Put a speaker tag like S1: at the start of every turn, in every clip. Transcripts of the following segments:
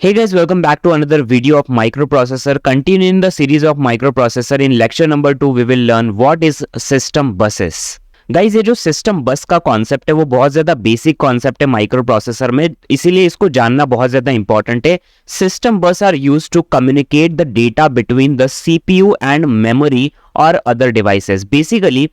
S1: Hey guys, welcome back to another video of microprocessor. Continuing the series of microprocessor, in lecture number 2 we will learn what is system buses. Guys ये जो system बस का concept है वो बहुत ज्यादा basic concept है micro processor में, इसीलिए इसको जानना बहुत ज्यादा इंपॉर्टेंट है। System bus are used to communicate the data between the CPU and memory और अदर डिवाइसेस। बेसिकली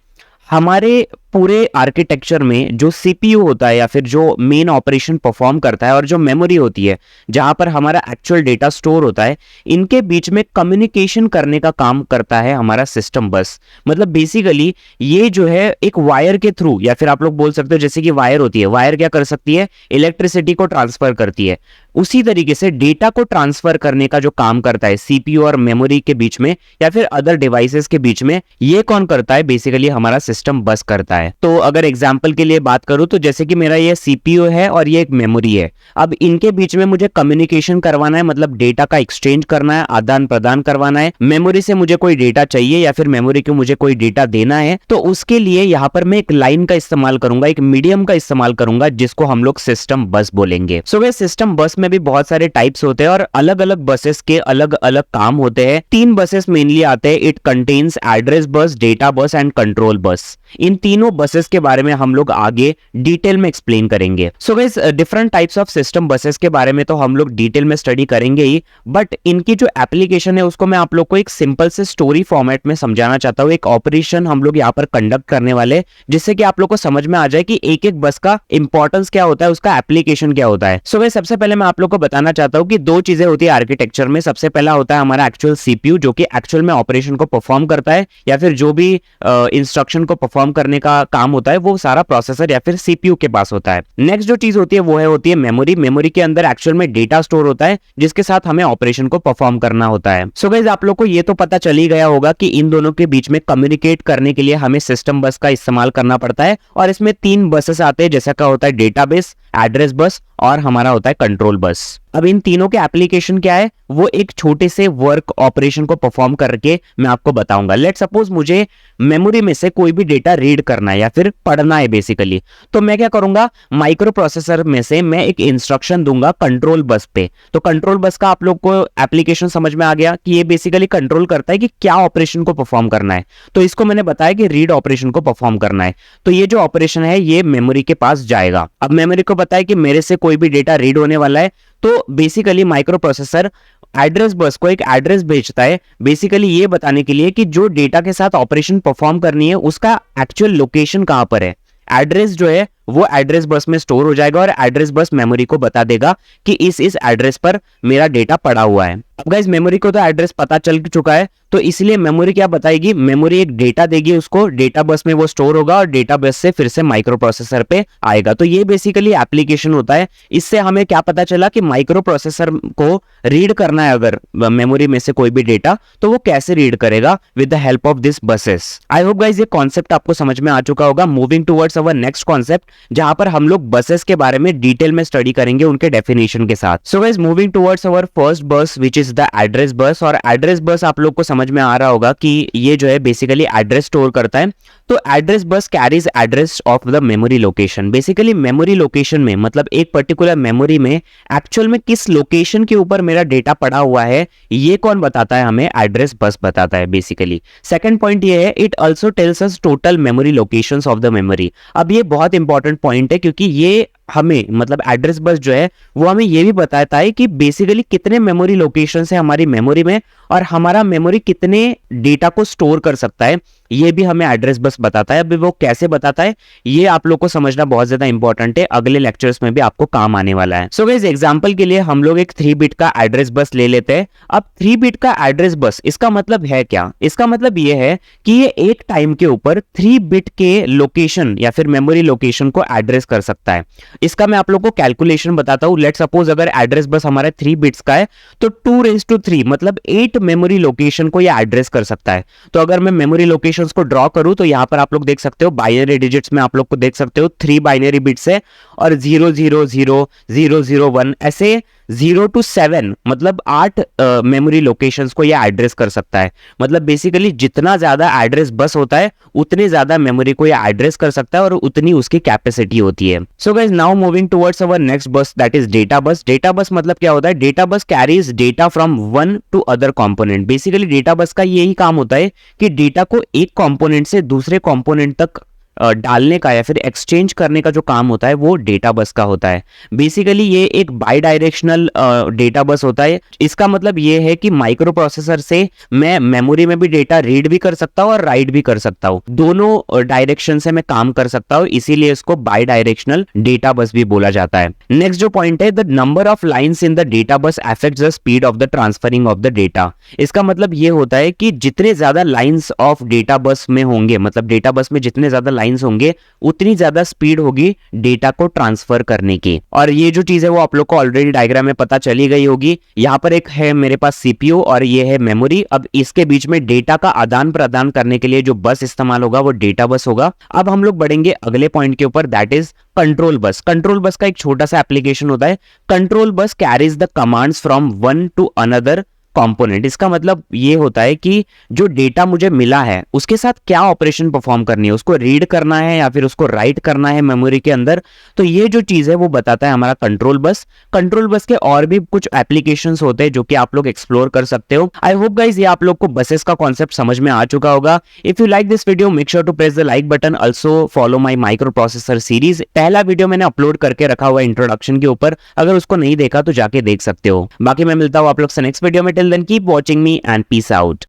S1: हमारे पूरे आर्किटेक्चर में जो सीपीयू होता है या फिर जो मेन ऑपरेशन परफॉर्म करता है और जो मेमोरी होती है जहां पर हमारा एक्चुअल डेटा स्टोर होता है, इनके बीच में कम्युनिकेशन करने का काम करता है हमारा सिस्टम बस। मतलब बेसिकली ये जो है एक वायर के थ्रू, या फिर आप लोग बोल सकते हो जैसे कि वायर होती है, वायर क्या कर सकती है, इलेक्ट्रिसिटी को ट्रांसफर करती है। उसी तरीके से डेटा को ट्रांसफर करने का जो काम करता है सीपीयू और मेमोरी के बीच में या फिर अदर डिवाइसेस के बीच में, ये कौन करता है, बेसिकली हमारा सिस्टम बस करता है। तो अगर एग्जांपल के लिए बात करूं तो जैसे कि मेरा ये सीपीयू है और ये एक मेमोरी है। अब इनके बीच में मुझे कम्युनिकेशन करवाना है, मतलब डेटा का एक्सचेंज करना है, आदान प्रदान करवाना है। मेमोरी से मुझे कोई डेटा चाहिए या फिर मेमोरी को मुझे कोई डेटा देना है, तो उसके लिए यहां पर मैं एक लाइन का इस्तेमाल करूंगा, एक मीडियम का इस्तेमाल करूंगा जिसको हम लोग सिस्टम बस बोलेंगे। सो वे सिस्टम बस में भी बहुत सारे टाइप्स होते हैं और अलग अलग बसेस के अलग अलग काम होते हैं। 3 बसेस मेनली आते हैं। It contains address bus, data bus and control bus. इन तीनों बसेस के बारे में हम लोग आगे डिटेल में एक्सप्लेन करेंगे। So guys, different types of system buses के बारे में तो हम लोग डिटेल में स्टडी करेंगे ही, बट इनकी जो एप्लीकेशन है उसको मैं आप लोग को एक सिंपल से स्टोरी फॉर्मेट में समझाना चाहता हूँ। एक ऑपरेशन हम लोग यहाँ पर कंडक्ट करने वाले, जिससे कि आप लोग को समझ में आ जाए कि एक एक बस का इंपॉर्टेंस क्या होता है, उसका एप्लीकेशन क्या होता है। सो गाइस, सबसे पहले मैं आप लोग को बताना चाहता हूँ कि 2 चीजें होती है आर्किटेक्चर में। सबसे पहला होता है हमारा एक्चुअल सीपीयू, जो कि एक्चुअल में ऑपरेशन को परफॉर्म करता है या फिर जो भी इंस्ट्रक्शन को परफॉर्म करने का काम होता है वो सारा प्रोसेसर या फिर सीपीयू के पास होता है। नेक्स्ट जो चीज होती है वो होती है मेमोरी। मेमोरी के अंदर एक्चुअल में डेटा स्टोर होता है जिसके साथ हमें ऑपरेशन को परफॉर्म करना होता है। सो गाइस, आप लोग को ये तो पता चल ही गया होगा कि इन दोनों के बीच में कम्युनिकेट करने के लिए हमें सिस्टम बस का इस्तेमाल करना पड़ता है, और इसमें 3 बसेस आते हैं, जैसा का होता है डेटाबेस, एड्रेस बस और हमारा होता है कंट्रोल बस। अब इन तीनों के एप्लीकेशन क्या है वो एक छोटे से वर्क ऑपरेशन को परफॉर्म करके मैं आपको बताऊंगा। लेट सपोज मुझे मेमोरी में से कोई भी डेटा रीड करना है या फिर पढ़ना है बेसिकली, तो मैं क्या करूंगा, माइक्रो प्रोसेसर में से मैं एक इंस्ट्रक्शन दूंगा कंट्रोल बस पे। तो कंट्रोल बस का आप लोग को एप्लीकेशन समझ में आ गया कि ये बेसिकली कंट्रोल करता है कि क्या ऑपरेशन को परफॉर्म करना है। तो इसको मैंने बताया कि रीड ऑपरेशन को परफॉर्म करना है, तो ये जो ऑपरेशन है ये मेमोरी के पास जाएगा। अब मेमोरी को पता है कि मेरे से कोई भी डेटा रीड होने वाला है, तो basically micro processor address bus को एक एड्रेस भेजता है, बेसिकली ये बताने के लिए कि जो डेटा के साथ ऑपरेशन परफॉर्म करनी है उसका एक्चुअल लोकेशन कहां पर है। एड्रेस जो है वो एड्रेस बस में स्टोर हो जाएगा और एड्रेस बस मेमोरी को बता देगा कि इस एड्रेस पर मेरा डेटा पड़ा हुआ है। अब गाइस, मेमोरी को तो एड्रेस पता चल चुका है, तो इसलिए मेमोरी क्या बताएगी, मेमोरी एक डेटा देगी उसको, डेटा बस में वो स्टोर होगा और डेटा बस से फिर से माइक्रो प्रोसेसर पे आएगा। तो ये बेसिकली एप्लीकेशन होता है। इससे हमें क्या पता चला कि माइक्रो प्रोसेसर को रीड करना है अगर मेमोरी में से कोई भी डेटा, तो वो कैसे रीड करेगा, with the help of this buses. I hope guys ये कॉन्सेप्ट आपको समझ में आ चुका होगा। Moving towards our next concept, जहां पर हम लोग बसेस के बारे में डिटेल में स्टडी करेंगे उनके डेफिनेशन के साथ। So guys, moving towards our first बस which is the address bus. और एड्रेस बस आप लोग को समझ में आ रहा होगा कि ये जो है बेसिकली एड्रेस स्टोर करता है। तो address bus carries address of the memory location. Basically memory location में, मतलब एक पर्टिकुलर मेमोरी में एक्चुअल में किस लोकेशन के ऊपर मेरा डेटा पड़ा हुआ है, ये कौन बताता है, हमें एड्रेस बस बताता है बेसिकली। सेकंड पॉइंट ये है, it also tells us total memory locations of the memory. अब ये बहुत इंपॉर्टेंट पॉइंट है क्योंकि ये हमें, मतलब एड्रेस बस जो है वो हमें ये भी बताता है कि बेसिकली कितने मेमोरी लोकेशन है हमारी मेमोरी में और हमारा मेमोरी कितने डेटा को स्टोर कर सकता है, ये भी हमें एड्रेस बस बताता है। अभी वो कैसे बताता है ये आप लोग को समझना बहुत ज्यादा इंपॉर्टेंट है, अगले लेक्चर्स में भी आपको काम आने वाला है। सो गाइस, एग्जांपल के लिए हम लोग एक 3 बिट का एड्रेस बस ले लेते हैं। अब 3 बिट का एड्रेस बस, इसका मतलब है क्या, इसका मतलब ये है कि ये एक टाइम के ऊपर 3 बिट के लोकेशन या फिर मेमोरी लोकेशन को एड्रेस कर सकता है। इसका मैं आप लोग को कैलकुलेशन बताता हूं। लेट सपोज अगर एड्रेस बस हमारे 3 बिट्स का है तो 2�3, मतलब 8 मेमोरी लोकेशन को ये एड्रेस कर सकता है। तो अगर मैं मेमोरी लोकेशंस को ड्रॉ करूं तो यहां पर आप लोग देख सकते हो बाइनरी डिजिट्स में आप लोग को देख सकते हो 3 बाइनरी बिट्स है और 000 001 ऐसे 0 to 7 मतलब 8 मेमोरी लोकेशंस को ये एड्रेस कर सकता है। मतलब बेसिकली जितना ज्यादा एड्रेस बस होता है उतनी ज्यादा मेमोरी को ये एड्रेस कर सकता है और उतनी उसकी कैपेसिटी होती है। So guys now moving towards our next bus that is data bus. Data bus मतलब क्या होता है? Data bus carries data from one to other component. Basically data bus का यही काम होता है कि डेटा को एक कंपोनेंट से दूसरे कंपोनेंट तक डालने का या फिर एक्सचेंज करने का जो काम होता है वो डेटा बस का होता है। बेसिकली ये एक बाई डायरेक्शनल डेटा बस होता है। इसका मतलब ये है कि माइक्रो प्रोसेसर से मैं मेमोरी में भी डेटा रीड भी कर सकता हूँ और राइट भी कर सकता हूँ, दोनों डायरेक्शन से मैं काम कर सकता हूँ, इसीलिए इसको बाई डायरेक्शनल डेटा बस भी बोला जाता है। नेक्स्ट जो पॉइंट है, the number of lines in the data bus affects the speed of the transferring of the data. इसका मतलब ये होता है कि जितने ज्यादा लाइन्स ऑफ डेटा बस में होंगे, मतलब डेटा बस में जितने ज्यादा लाइन्स होंगे उतनी ज्यादा स्पीड होगी डेटा को ट्रांसफर करने की। और ये जो चीज है वो आप लोग को ऑलरेडी डायग्राम में पता चली गई होगी। यहाँ पर एक है मेरे पास सीपीयू और ये है मेमोरी। अब इसके बीच में डेटा का आदान प्रदान करने के लिए जो बस इस्तेमाल होगा वो डेटा बस होगा। अब हम लोग बढ़ेंगे अगले पॉइंट के ऊपर, that is control bus. Control bus का एक छोटा सा एप्लीकेशन होता है। Control bus carries the commands from one to another component. इसका मतलब ये होता है कि जो डेटा मुझे मिला है उसके साथ क्या ऑपरेशन परफॉर्म करनी है, उसको रीड करना है या फिर उसको राइट करना है मेमोरी के अंदर, तो ये जो चीज है वो बताता है हमारा कंट्रोल बस। कंट्रोल बस के और भी कुछ एप्लीकेशंस होते हैं जो कि आप लोग एक्सप्लोर कर सकते हो। आई होप गाइज ये आप लोग को बसेस का कॉन्सेप्ट समझ में आ चुका होगा। If you like this video make sure to press the like button, also follow my microprocessor series. पहला वीडियो मैंने अपलोड करके रखा हुआ इंट्रोडक्शन के ऊपर, अगर उसको नहीं देखा तो जाके देख सकते हो। बाकी मैं मिलता हूँ आप लोग से नेक्स्ट वीडियो में। Till then keep watching me and peace out.